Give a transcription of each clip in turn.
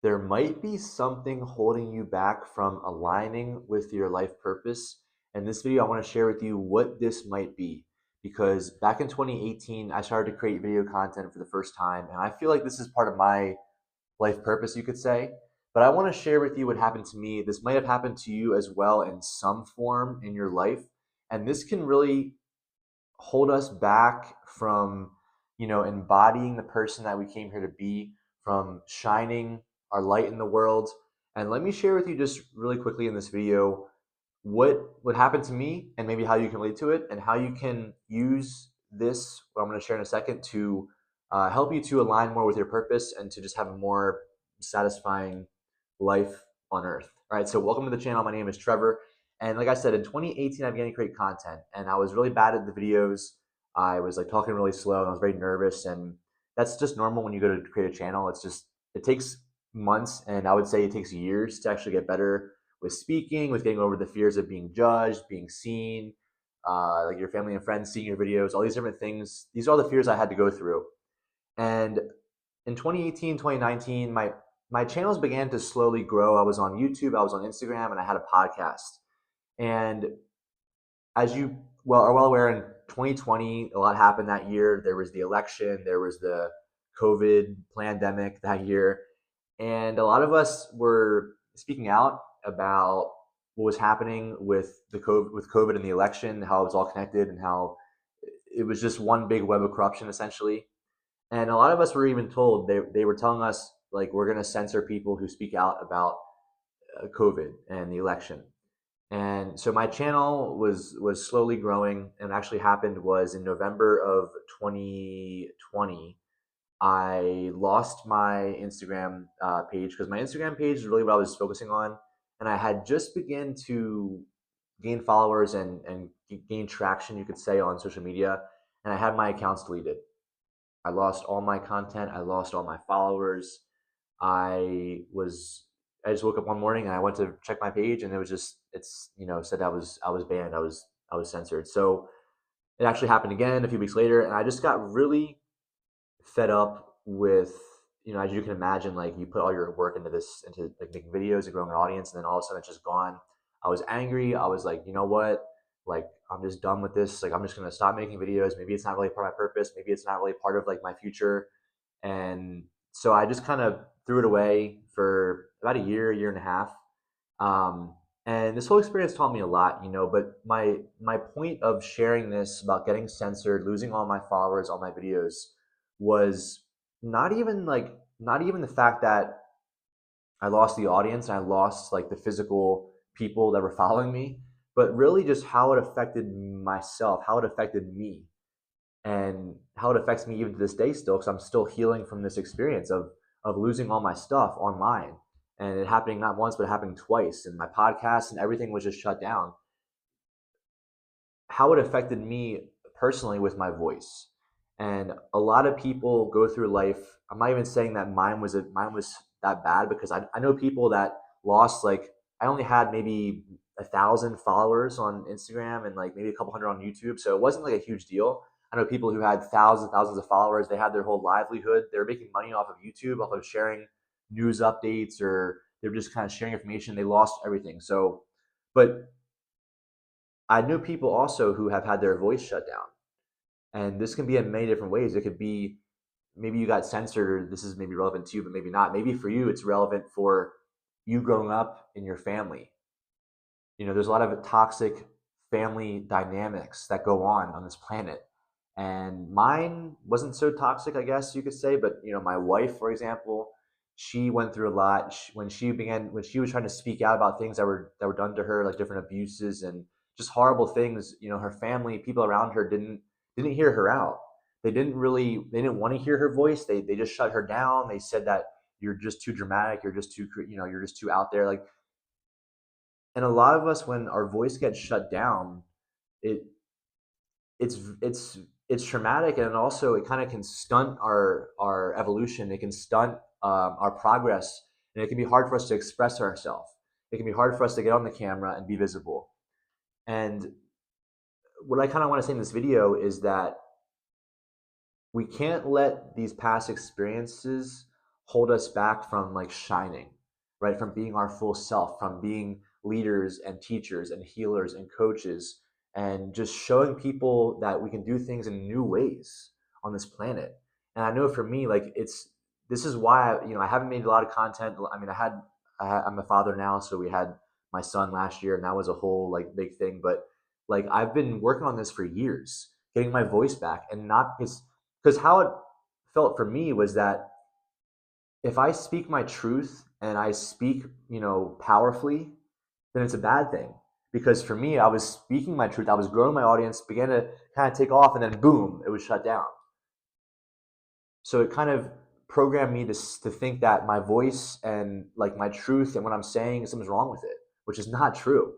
There might be something holding you back from aligning with your life purpose. In this video, I want to share with you what this might be. Because back in 2018, I started to create video content for the first time, and I feel like this is part of my life purpose, you could say. But I want to share with you what happened to me. This might have happened to you as well in some form in your life. And this can really hold us back from, embodying the person that we came here to be, from shining our light in the world. And let me share with you just really quickly in this video what happened to me and maybe how you can relate to it and how you can use this, what I'm going to share in a second, to help you to align more with your purpose and to just have a more satisfying life on earth. All right, so welcome to the channel. My name is Trevor. And like I said, in 2018, I began to create content and I was really bad at the videos. I was like talking really slow and I was very nervous. And that's just normal when you go to create a channel. It takes months, and I would say it takes years to actually get better with speaking, with getting over the fears of being judged, being seen, like your family and friends seeing your videos, all these different things. These are all the fears I had to go through. And in 2018, 2019, my channels began to slowly grow. I was on YouTube, I was on Instagram, and I had a podcast. And as you are well aware, in 2020, a lot happened that year. There was the election, there was the COVID pandemic that year, and a lot of us were speaking out about what was happening with COVID and the election, how it was all connected, and how it was just one big web of corruption, essentially. And a lot of us were even told, they were telling us, like, we're going to censor people who speak out about COVID and the election. And so my channel was slowly growing, and actually happened was in November of 2020. I lost my Instagram page, because my Instagram page is really what I was focusing on, and I had just begun to gain followers and gain traction, you could say, on social media, and I had my accounts deleted. I lost all my content. I lost all my followers. I was I just woke up one morning and I went to check my page, and it was just said I was banned. I was censored. So it actually happened again a few weeks later, and I just got really fed up with, as you can imagine, like, you put all your work into this, into like making videos and growing an audience, and then all of a sudden it's just gone. I was angry. I was like, you know what, like, I'm just done with this. Like, I'm just gonna stop making videos. Maybe it's not really part of my purpose. Maybe it's not really part of like my future. And so I just kind of threw it away for about a year and a half. And this whole experience taught me a lot, but my point of sharing this about getting censored, losing all my followers, all my videos, was not even the fact that I lost the audience and I lost like the physical people that were following me, but really just how it affected myself, how it affected me, and how it affects me even to this day still, because I'm still healing from this experience of losing all my stuff online, and it happening not once but happening twice, and my podcast and everything was just shut down. How it affected me personally with my voice. And a lot of people go through life. I'm not even saying that mine was that bad, because I know people that lost, like, I only had maybe 1,000 followers on Instagram and like maybe a couple hundred on YouTube. So it wasn't like a huge deal. I know people who had thousands of followers. They had their whole livelihood. They were making money off of YouTube, off of sharing news updates, or they were just kind of sharing information. They lost everything. So, but I knew people also who have had their voice shut down. And this can be in many different ways. It could be, maybe you got censored, or this is maybe relevant to you, but maybe not. Maybe for you, it's relevant for you growing up in your family. There's a lot of toxic family dynamics that go on this planet. And mine wasn't so toxic, I guess you could say. But, my wife, for example, she went through a lot. When she was trying to speak out about things that were done to her, like different abuses and just horrible things. Her family, people around her didn't hear her out. They didn't want to hear her voice. They just shut her down. They said that you're just too dramatic. You're just too out there. Like, and a lot of us, when our voice gets shut down, it it's it's it's traumatic, and also it kind of can stunt our evolution. It can stunt our progress, and it can be hard for us to express ourselves. It can be hard for us to get on the camera and be visible. And what I kind of want to say in this video is that we can't let these past experiences hold us back from like shining, right? From being our full self, from being leaders and teachers and healers and coaches, and just showing people that we can do things in new ways on this planet. And I know for me, like this is why I haven't made a lot of content. I mean, I'm a father now, so we had my son last year, and that was a whole like big thing. But like I've been working on this for years, getting my voice back, and not because how it felt for me was that if I speak my truth and I speak, powerfully, then it's a bad thing. Because for me, I was speaking my truth, I was growing my audience, began to kind of take off, and then boom, it was shut down. So it kind of programmed me to think that my voice and like my truth and what I'm saying, something's wrong with it, which is not true.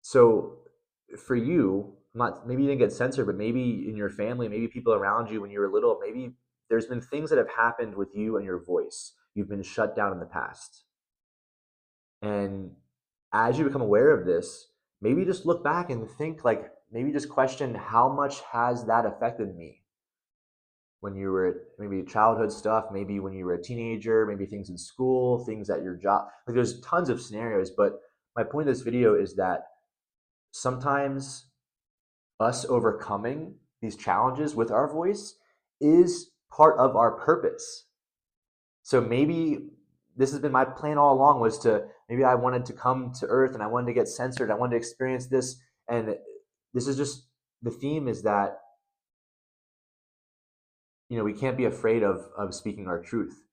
So for you, not maybe you didn't get censored, but maybe in your family, maybe people around you when you were little, maybe there's been things that have happened with you and your voice. You've been shut down in the past. And as you become aware of this, maybe just look back and think like maybe just question how much has that affected me when you were maybe childhood stuff, maybe when you were a teenager, maybe things in school, things at your job. Like there's tons of scenarios, but my point of this video is that sometimes us overcoming these challenges with our voice is part of our purpose. So maybe this has been my plan all along, was to maybe I wanted to come to earth and I wanted to get censored. I wanted to experience this. And this is just the theme is that, we can't be afraid of speaking our truth.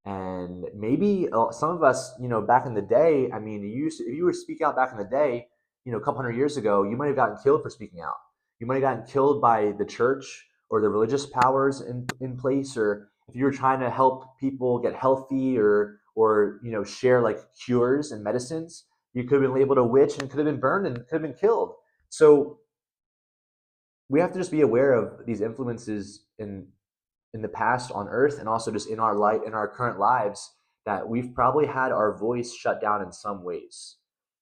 And maybe some of us, back in the day, I mean, if you were to speak out back in the day, a couple hundred years ago, you might have gotten killed for speaking out. You might have gotten killed by the church or the religious powers in place, or if you were trying to help people get healthy or share like cures and medicines, you could have been labeled a witch and could have been burned and could have been killed. So we have to just be aware of these influences in the past on earth, and also just in our life, in our current lives, that we've probably had our voice shut down in some ways.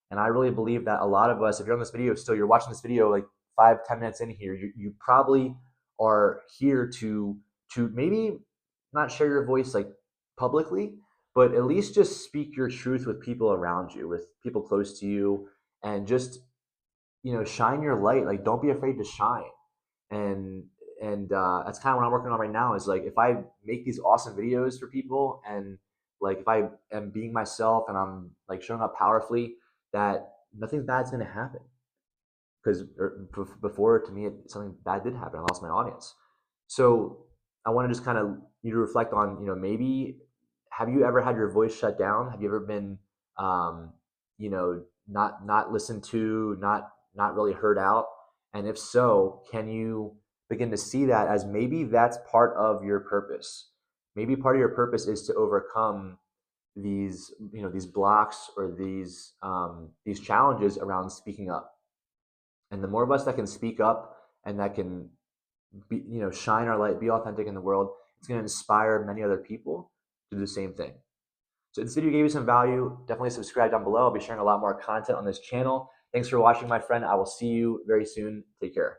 And I really believe that a lot of us, if you're on this video still, you're watching this video like 5-10 minutes in here, you probably are here to maybe not share your voice like publicly, but at least just speak your truth with people around you, with people close to you, and just shine your light. Like don't be afraid to shine. And that's kind of what I'm working on right now, is like if I make these awesome videos for people, and like if I am being myself and I'm like showing up powerfully, that nothing bad's going to happen. Because before, to me, something bad did happen. I lost my audience. So I want to just kind of you to reflect on, maybe have you ever had your voice shut down? Have you ever been not listened to, not really heard out? And if so, can you begin to see that as maybe that's part of your purpose? Maybe part of your purpose is to overcome these blocks or these challenges around speaking up. And the more of us that can speak up and that can be, shine our light, be authentic in the world, it's going to inspire many other people to do the same thing. So if this video gave you some value, definitely subscribe down below. I'll be sharing a lot more content on this channel. Thanks for watching, my friend. I will see you very soon. Take care.